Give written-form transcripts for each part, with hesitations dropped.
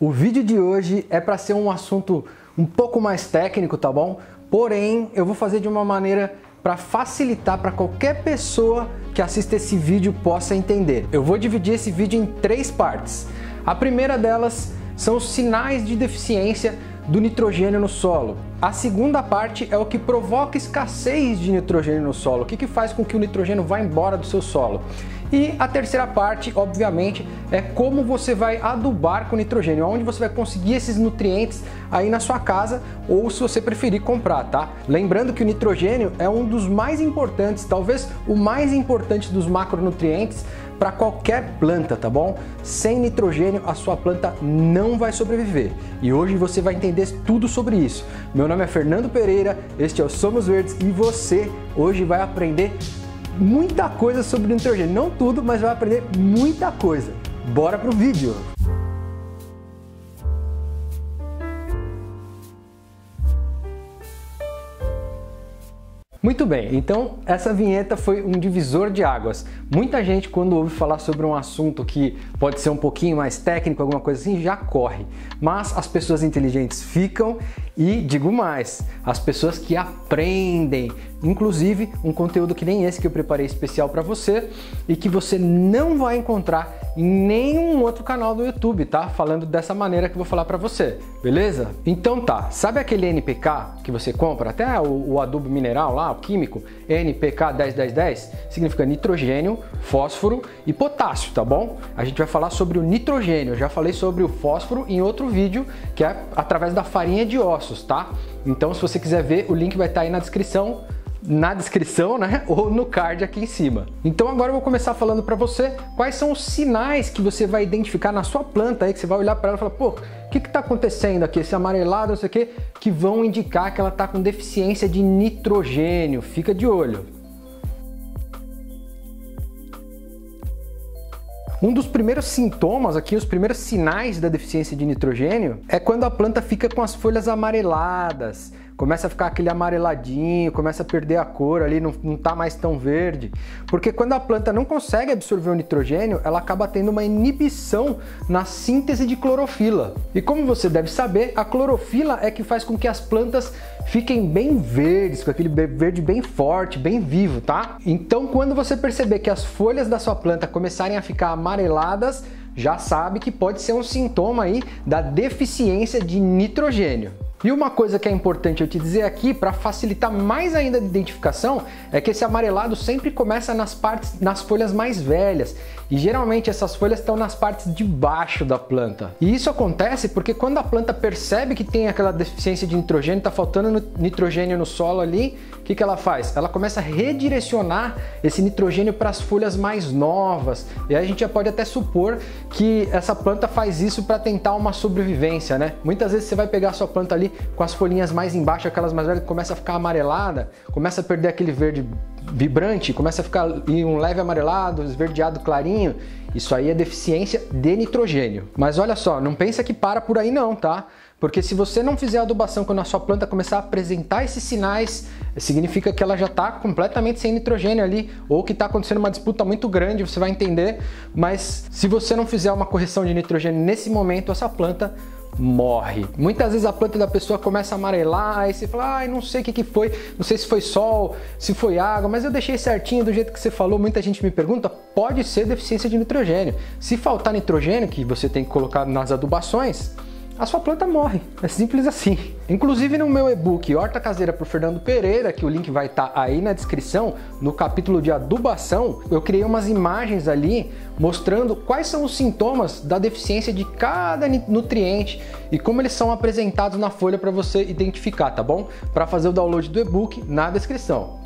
O vídeo de hoje é para ser um assunto um pouco mais técnico, tá bom? Porém, eu vou fazer de uma maneira para facilitar para qualquer pessoa que assista esse vídeo possa entender. Eu vou dividir esse vídeo em 3 partes. A primeira delas são os sinais de deficiência do nitrogênio no solo. A segunda parte é o que provoca escassez de nitrogênio no solo, o que faz com que o nitrogênio vá embora do seu solo. E a terceira parte, obviamente, é como você vai adubar com nitrogênio, onde você vai conseguir esses nutrientes aí na sua casa ou se você preferir comprar, tá? Lembrando que o nitrogênio é um dos mais importantes, talvez o mais importante dos macronutrientes para qualquer planta, tá bom? Sem nitrogênio a sua planta não vai sobreviver. E hoje você vai entender tudo sobre isso. Meu nome é Fernando Pereira, este é o Somos Verdes e você hoje vai aprender muita coisa sobre nitrogênio. Não tudo, mas vai aprender muita coisa. Bora pro vídeo! Muito bem, então essa vinheta foi um divisor de águas. Muita gente, quando ouve falar sobre um assunto que pode ser um pouquinho mais técnico, alguma coisa assim, já corre. Mas as pessoas inteligentes ficam e, digo mais, as pessoas que aprendem, inclusive um conteúdo que nem esse que eu preparei especial para você e que você não vai encontrar em nenhum outro canal do YouTube, tá? Falando dessa maneira que eu vou falar para você, beleza? Então tá, sabe aquele NPK que você compra, até o adubo mineral lá, o químico, NPK 10-10-10, significa nitrogênio, fósforo e potássio, tá bom? A gente vai falar sobre o nitrogênio, eu já falei sobre o fósforo em outro vídeo, que é através da farinha de ossos, tá? Então se você quiser ver, o link vai estar aí na descrição, né? Ou no card aqui em cima. Então agora eu vou começar falando para você quais são os sinais que você vai identificar na sua planta aí, que você vai olhar para ela e falar, pô, o que está acontecendo aqui? Esse amarelado, não sei o quê, que vão indicar que ela está com deficiência de nitrogênio. Fica de olho. Um dos primeiros sintomas aqui, os primeiros sinais da deficiência de nitrogênio é quando a planta fica com as folhas amareladas, começa a ficar aquele amareladinho, começa a perder a cor ali, não tá mais tão verde. Porque quando a planta não consegue absorver o nitrogênio, ela acaba tendo uma inibição na síntese de clorofila. E como você deve saber, a clorofila é que faz com que as plantas fiquem bem verdes, com aquele verde bem forte, bem vivo, tá? Então quando você perceber que as folhas da sua planta começarem a ficar amareladas, já sabe que pode ser um sintoma aí da deficiência de nitrogênio. E uma coisa que é importante eu te dizer aqui, para facilitar mais ainda a identificação, é que esse amarelado sempre começa nas folhas mais velhas. E geralmente essas folhas estão nas partes de baixo da planta. E isso acontece porque quando a planta percebe que tem aquela deficiência de nitrogênio, está faltando nitrogênio no solo ali, o que ela faz? Ela começa a redirecionar esse nitrogênio para as folhas mais novas. E aí a gente já pode até supor que essa planta faz isso para tentar uma sobrevivência, né? Muitas vezes você vai pegar a sua planta ali com as folhinhas mais embaixo, aquelas mais velhas, começa a ficar amarelada, começa a perder aquele verde vibrante, começa a ficar em um leve amarelado, esverdeado clarinho. Isso aí é deficiência de nitrogênio. Mas olha só, não pensa que para por aí não, tá? Porque se você não fizer adubação quando a sua planta começar a apresentar esses sinais, significa que ela já está completamente sem nitrogênio ali, ou que está acontecendo uma disputa muito grande, você vai entender. Mas se você não fizer uma correção de nitrogênio nesse momento, essa planta morre. Muitas vezes a planta da pessoa começa a amarelar, aí você fala, ai, não sei o que foi, não sei se foi sol, se foi água, mas eu deixei certinho do jeito que você falou. Muita gente me pergunta, pode ser deficiência de nitrogênio. Se faltar nitrogênio, que você tem que colocar nas adubações, a sua planta morre, é simples assim. Inclusive no meu e-book Horta Caseira por Fernando Pereira, que o link vai estar aí na descrição, no capítulo de adubação, eu criei umas imagens ali mostrando quais são os sintomas da deficiência de cada nutriente e como eles são apresentados na folha para você identificar, tá bom? Para fazer o download do e-book na descrição.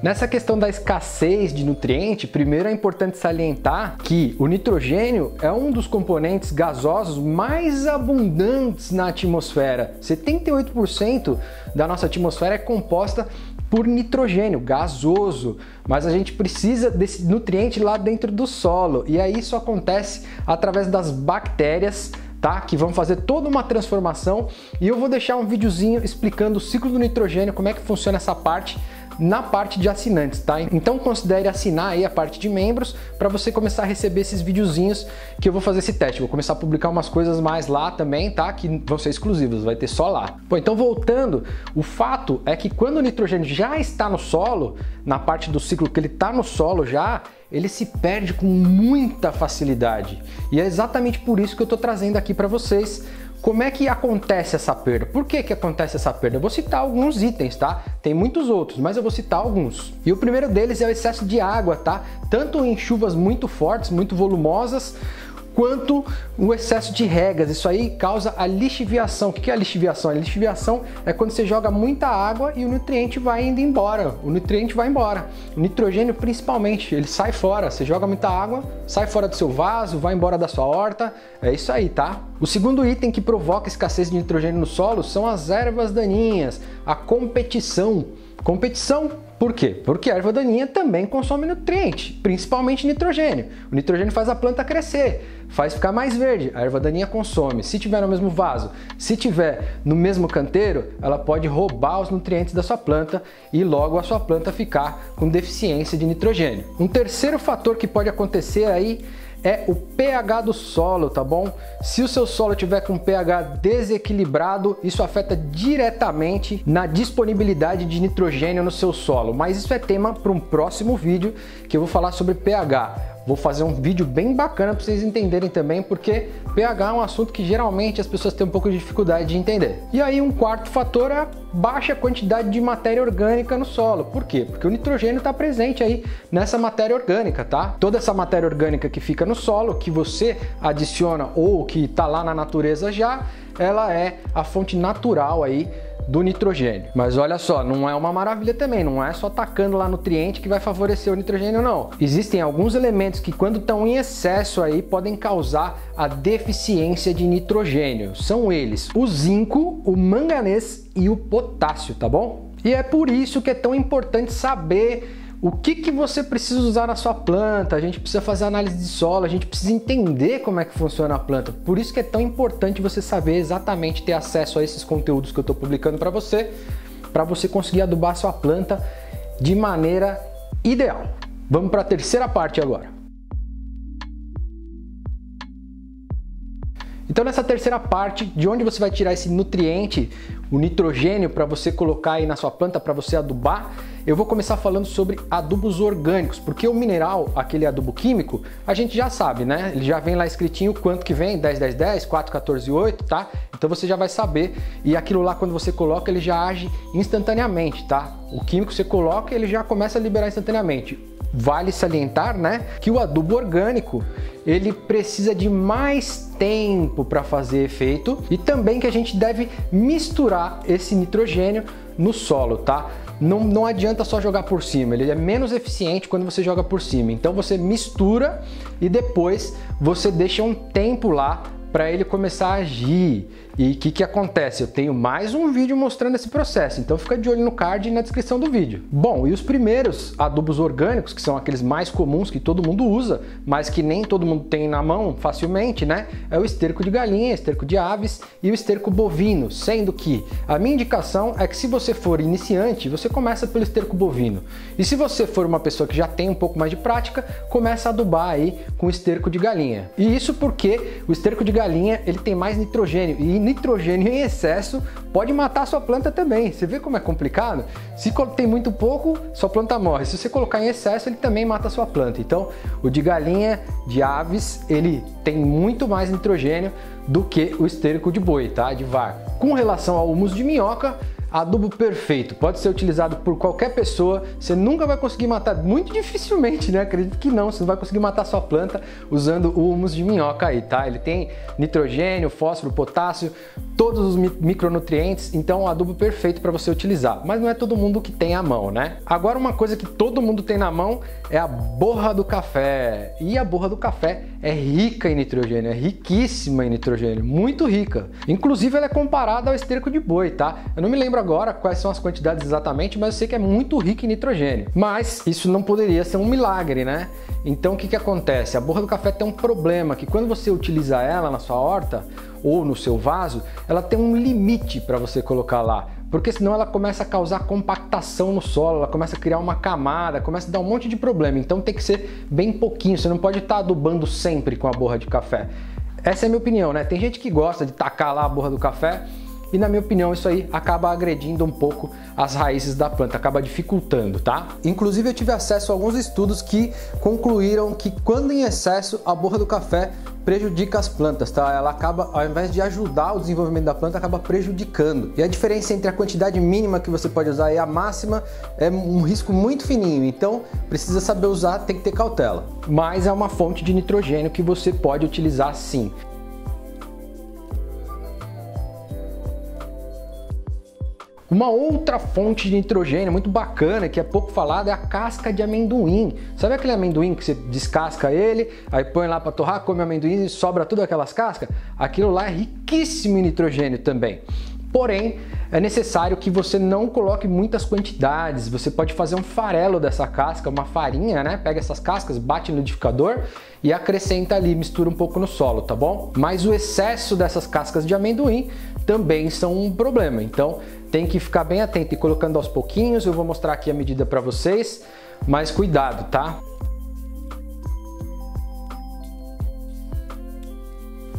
Nessa questão da escassez de nutriente, primeiro é importante salientar que o nitrogênio é um dos componentes gasosos mais abundantes na atmosfera. 78% da nossa atmosfera é composta por nitrogênio gasoso, mas a gente precisa desse nutriente lá dentro do solo, e aí isso acontece através das bactérias, tá? Que vão fazer toda uma transformação, e eu vou deixar um videozinho explicando o ciclo do nitrogênio, como é que funciona essa parte na parte de assinantes, tá? Então considere assinar aí a parte de membros para você começar a receber esses videozinhos que eu vou fazer esse teste. Vou começar a publicar umas coisas mais lá também, tá? Que vão ser exclusivas, vai ter só lá. Bom, então voltando, o fato é que quando o nitrogênio já está no solo, na parte do ciclo que ele está no solo já, ele se perde com muita facilidade. E é exatamente por isso que eu estou trazendo aqui para vocês como é que acontece essa perda. Por que que acontece essa perda? Eu vou citar alguns itens, tá? Tem muitos outros, mas eu vou citar alguns. E o primeiro deles é o excesso de água, tá? Tanto em chuvas muito fortes, muito volumosas, quanto o excesso de regas. Isso aí causa a lixiviação. O que é a lixiviação? A lixiviação é quando você joga muita água e o nutriente vai indo embora. O nutriente vai embora. O nitrogênio principalmente, ele sai fora. Você joga muita água, sai fora do seu vaso, vai embora da sua horta. É isso aí, tá? O segundo item que provoca escassez de nitrogênio no solo são as ervas daninhas, a competição. Competição, por quê? Porque a erva daninha também consome nutriente, principalmente nitrogênio. O nitrogênio faz a planta crescer, faz ficar mais verde, a erva daninha consome. Se tiver no mesmo vaso, se tiver no mesmo canteiro, ela pode roubar os nutrientes da sua planta e logo a sua planta ficar com deficiência de nitrogênio. Um terceiro fator que pode acontecer aí é o pH do solo, tá bom? Se o seu solo tiver com pH desequilibrado, isso afeta diretamente na disponibilidade de nitrogênio no seu solo. Mas isso é tema para um próximo vídeo que eu vou falar sobre pH. Vou fazer um vídeo bem bacana para vocês entenderem também, porque pH é um assunto que geralmente as pessoas têm um pouco de dificuldade de entender. E aí um quarto fator é a baixa quantidade de matéria orgânica no solo. Por quê? Porque o nitrogênio está presente aí nessa matéria orgânica, tá? Toda essa matéria orgânica que fica no solo, que você adiciona ou que está lá na natureza já, ela é a fonte natural aí do nitrogênio. Mas olha só, não é uma maravilha também, não é só tacando lá nutriente que vai favorecer o nitrogênio, não. Existem alguns elementos que quando estão em excesso aí podem causar a deficiência de nitrogênio. São eles o zinco, o manganês e o potássio, tá bom? E é por isso que é tão importante saber o que você precisa usar na sua planta. A gente precisa fazer análise de solo, a gente precisa entender como é que funciona a planta. Por isso que é tão importante você saber exatamente, ter acesso a esses conteúdos que eu estou publicando para você conseguir adubar a sua planta de maneira ideal. Vamos para a terceira parte agora. Então nessa terceira parte, de onde você vai tirar esse nutriente, o nitrogênio, para você colocar aí na sua planta, para você adubar, eu vou começar falando sobre adubos orgânicos, porque o mineral, aquele adubo químico, a gente já sabe, né? Ele já vem lá escritinho quanto que vem, 10, 10, 10, 4, 14, 8, tá? Então você já vai saber, e aquilo lá quando você coloca, ele já age instantaneamente, tá? O químico você coloca, ele já começa a liberar instantaneamente. Vale salientar, né, que o adubo orgânico ele precisa de mais tempo para fazer efeito e também que a gente deve misturar esse nitrogênio no solo, tá? Não adianta só jogar por cima, ele é menos eficiente quando você joga por cima. Então você mistura e depois você deixa um tempo lá para ele começar a agir. E o que acontece? Eu tenho mais um vídeo mostrando esse processo, então fica de olho no card e na descrição do vídeo. Bom, e os primeiros adubos orgânicos, que são aqueles mais comuns que todo mundo usa, mas que nem todo mundo tem na mão facilmente, né? É o esterco de galinha, esterco de aves e o esterco bovino, sendo que a minha indicação é que se você for iniciante, você começa pelo esterco bovino. E se você for uma pessoa que já tem um pouco mais de prática, começa a adubar aí com o esterco de galinha. E isso porque o esterco de galinha, ele tem mais nitrogênio, e nitrogênio em excesso pode matar a sua planta também. Você vê como é complicado? Se tem muito pouco, sua planta morre. Se você colocar em excesso, ele também mata a sua planta. Então, o de galinha, de aves, ele tem muito mais nitrogênio do que o esterco de boi, tá? De vaca. Com relação ao humus de minhoca, adubo perfeito, pode ser utilizado por qualquer pessoa, você nunca vai conseguir matar, muito dificilmente, né? Acredito que não, você não vai conseguir matar sua planta usando o humus de minhoca aí, tá? Ele tem nitrogênio, fósforo, potássio, todos os micronutrientes, então é um adubo perfeito para você utilizar, mas não é todo mundo que tem à mão, né? Agora uma coisa que todo mundo tem na mão é a borra do café, e a borra do café é rica em nitrogênio, é riquíssima em nitrogênio, muito rica, inclusive ela é comparada ao esterco de boi, tá? Eu não me lembro agora quais são as quantidades exatamente, mas eu sei que é muito rica em nitrogênio. Mas isso não poderia ser um milagre, né? Então o que acontece? A borra do café tem um problema, que quando você utiliza ela na sua horta ou no seu vaso, ela tem um limite para você colocar lá. porque senão ela começa a causar compactação no solo, ela começa a criar uma camada, começa a dar um monte de problema. Então tem que ser bem pouquinho, você não pode estar adubando sempre com a borra de café. Essa é a minha opinião, né? Tem gente que gosta de tacar lá a borra do café e, na minha opinião, isso aí acaba agredindo um pouco as raízes da planta, acaba dificultando, tá? Inclusive eu tive acesso a alguns estudos que concluíram que quando em excesso a borra do café prejudica as plantas, tá? Ela acaba, ao invés de ajudar o desenvolvimento da planta, acaba prejudicando. E a diferença entre a quantidade mínima que você pode usar e a máxima é um risco muito fininho, então precisa saber usar, tem que ter cautela. Mas é uma fonte de nitrogênio que você pode utilizar sim. Uma outra fonte de nitrogênio muito bacana, que é pouco falada, é a casca de amendoim. Sabe aquele amendoim que você descasca ele, aí põe lá para torrar, come amendoim e sobra tudo aquelas cascas? Aquilo lá é riquíssimo em nitrogênio também. Porém, é necessário que você não coloque muitas quantidades. Você pode fazer um farelo dessa casca, uma farinha, né? Pega essas cascas, bate no liquidificador e acrescenta ali, mistura um pouco no solo, tá bom? Mas o excesso dessas cascas de amendoim também são um problema. Então, tem que ficar bem atento e colocando aos pouquinhos. Eu vou mostrar aqui a medida para vocês, mas cuidado, tá?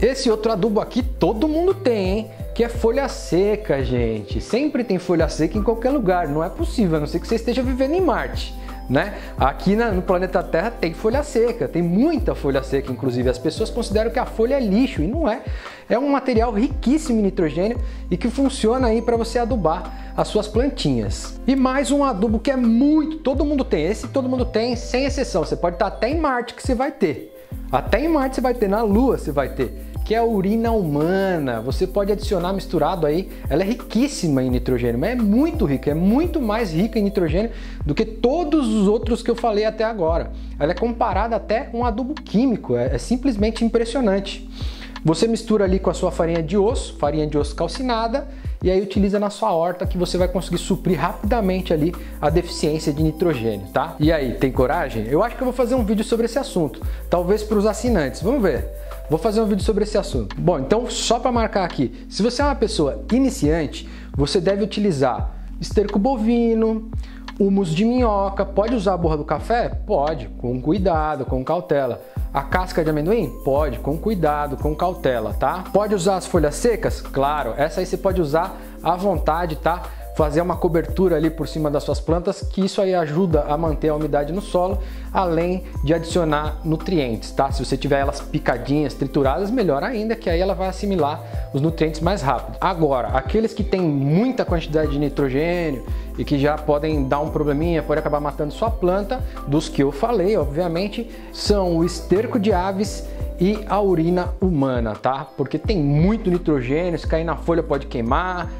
Esse outro adubo aqui todo mundo tem, hein? Que é folha seca, gente. Sempre tem folha seca em qualquer lugar. Não é possível, a não ser que você esteja vivendo em Marte, né? Aqui no planeta Terra tem folha seca, tem muita folha seca, inclusive. As pessoas consideram que a folha é lixo e não é. É um material riquíssimo em nitrogênio e que funciona aí para você adubar as suas plantinhas. E mais um adubo que é muito, todo mundo tem. Esse todo mundo tem, sem exceção. Você pode estar até em Marte que você vai ter. Até em Marte você vai ter, na Lua você vai ter, que é a urina humana. Você pode adicionar misturado aí, ela é riquíssima em nitrogênio, mas é muito rica, é muito mais rica em nitrogênio do que todos os outros que eu falei até agora. Ela é comparada até com um adubo químico, é simplesmente impressionante. Você mistura ali com a sua farinha de osso calcinada, e aí utiliza na sua horta que você vai conseguir suprir rapidamente ali a deficiência de nitrogênio, tá? E aí, tem coragem? Eu acho que eu vou fazer um vídeo sobre esse assunto, talvez para os assinantes, vamos ver. Vou fazer um vídeo sobre esse assunto. Bom, então só para marcar aqui, se você é uma pessoa iniciante, você deve utilizar esterco bovino, humus de minhoca. Pode usar a borra do café? Pode, com cuidado, com cautela. A casca de amendoim? Pode, com cuidado, com cautela, tá? Pode usar as folhas secas? Claro, essa aí você pode usar à vontade, tá? Fazer uma cobertura ali por cima das suas plantas, que isso aí ajuda a manter a umidade no solo, além de adicionar nutrientes, tá? Se você tiver elas picadinhas, trituradas, melhor ainda, que aí ela vai assimilar os nutrientes mais rápido. Agora, aqueles que têm muita quantidade de nitrogênio e que já podem dar um probleminha, pode acabar matando sua planta, dos que eu falei, obviamente, são o esterco de aves e a urina humana, tá? Porque tem muito nitrogênio, se cair na folha pode queimar.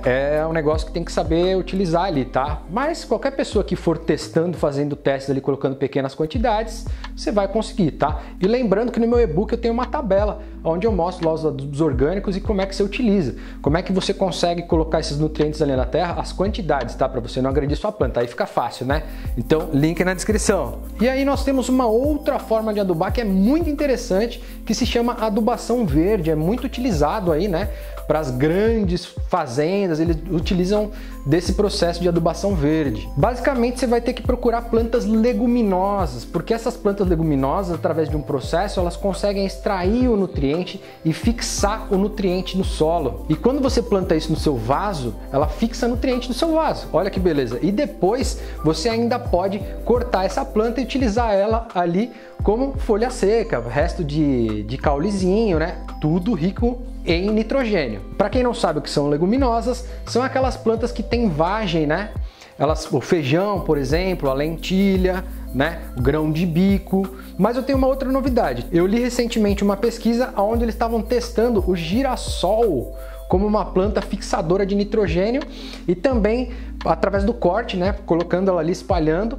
É um negócio que tem que saber utilizar ali, tá? Mas qualquer pessoa que for testando, fazendo testes ali, colocando pequenas quantidades, você vai conseguir, tá? E lembrando que no meu e-book eu tenho uma tabela onde eu mostro lá os adubos orgânicos e como é que você utiliza. Como é que você consegue colocar esses nutrientes ali na terra, as quantidades, tá? Para você não agredir sua planta, aí fica fácil, né? Então, link na descrição. E aí nós temos uma outra forma de adubar que é muito interessante, que se chama adubação verde. É muito utilizado aí, né? Para as grandes fazendas, eles utilizam desse processo de adubação verde. Basicamente, você vai ter que procurar plantas leguminosas, porque essas plantas leguminosas, através de um processo, elas conseguem extrair o nutriente e fixar o nutriente no solo. E quando você planta isso no seu vaso, ela fixa nutriente no seu vaso. Olha que beleza! E depois, você ainda pode cortar essa planta e utilizar ela ali como folha seca, resto de caulezinho, né? Tudo rico em nitrogênio. Para quem não sabe o que são leguminosas, são aquelas plantas que têm vagem, né? O feijão, por exemplo, a lentilha, né? O grão de bico. Mas eu tenho uma outra novidade. Eu li recentemente uma pesquisa onde eles estavam testando o girassol como uma planta fixadora de nitrogênio e também através do corte, né? Colocando ela ali, espalhando,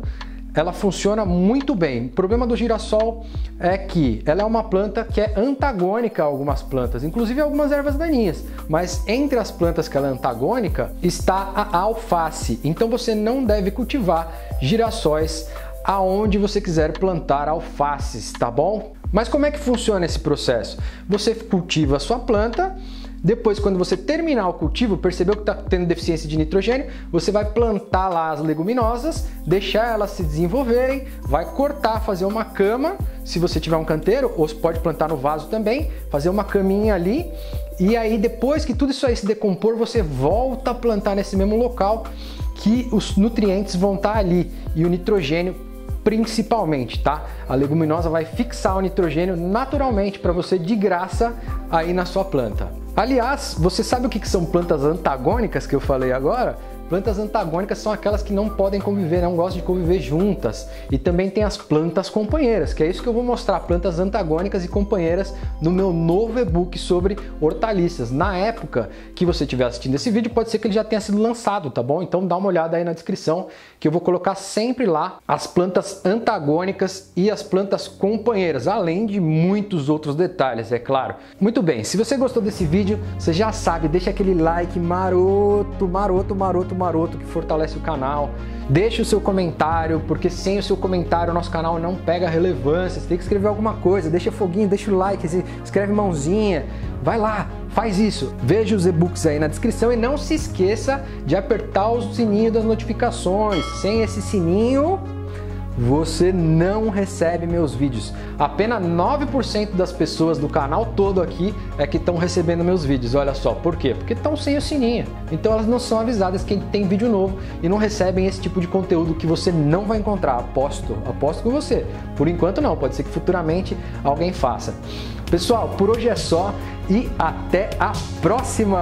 ela funciona muito bem. O problema do girassol é que ela é uma planta que é antagônica a algumas plantas, inclusive algumas ervas daninhas, mas entre as plantas que ela é antagônica está a alface. Então você não deve cultivar girassóis aonde você quiser plantar alfaces, tá bom? Mas como é que funciona esse processo? Você cultiva a sua planta, Depois, quando você terminar o cultivo, percebeu que está tendo deficiência de nitrogênio, você vai plantar lá as leguminosas, deixar elas se desenvolverem, vai cortar, fazer uma cama, se você tiver um canteiro, ou você pode plantar no vaso também, fazer uma caminha ali, e aí depois que tudo isso aí se decompor, você volta a plantar nesse mesmo local, que os nutrientes vão estar ali, e o nitrogênio principalmente, tá? A leguminosa vai fixar o nitrogênio naturalmente para você de graça aí na sua planta. Aliás, você sabe o que são plantas antagônicas que eu falei agora? Plantas antagônicas são aquelas que não podem conviver, não gostam de conviver juntas. E também tem as plantas companheiras, que é isso que eu vou mostrar, plantas antagônicas e companheiras no meu novo e-book sobre hortaliças. Na época que você estiver assistindo esse vídeo, pode ser que ele já tenha sido lançado, tá bom? Então dá uma olhada aí na descrição, que eu vou colocar sempre lá as plantas antagônicas e as plantas companheiras, além de muitos outros detalhes, é claro. Muito bem, se você gostou desse vídeo, você já sabe, deixa aquele like maroto, que fortalece o canal. Deixe o seu comentário, porque sem o seu comentário o nosso canal não pega relevância. Você tem que escrever alguma coisa, deixa foguinho, deixa o like, escreve mãozinha. Vai lá, faz isso. Veja os e-books aí na descrição e não se esqueça de apertar o sininho das notificações. Sem esse sininho, você não recebe meus vídeos. Apenas 9% das pessoas do canal todo aqui é que estão recebendo meus vídeos. Olha só, por quê? Porque estão sem o sininho. Então elas não são avisadas que tem vídeo novo e não recebem esse tipo de conteúdo que você não vai encontrar. Aposto com você. Por enquanto não, pode ser que futuramente alguém faça. Pessoal, por hoje é só e até a próxima!